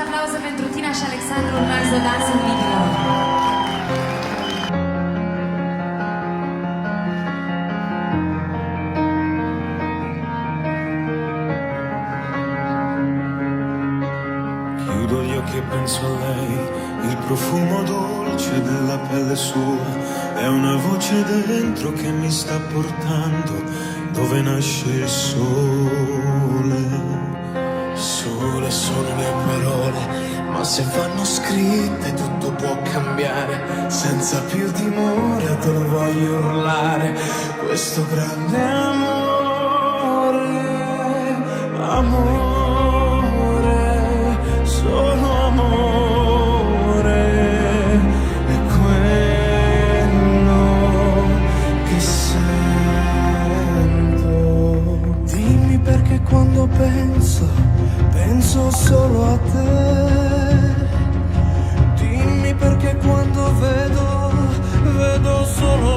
Aplauze pentru tine și Alexandru, urmează dansul video. Chiudo gli occhi e penso a lei, il profumo dolce della pelle sua, è una voce dentro che mi sta portando dove nasce il sole. Sole sono le parole, ma se vanno scritte tutto può cambiare. Senza più timore te lo voglio urlare, questo grande amore, amore, solo amore, è quello che sento. Dimmi perché quando penso solo a te. Dimmi perché quando vedo solo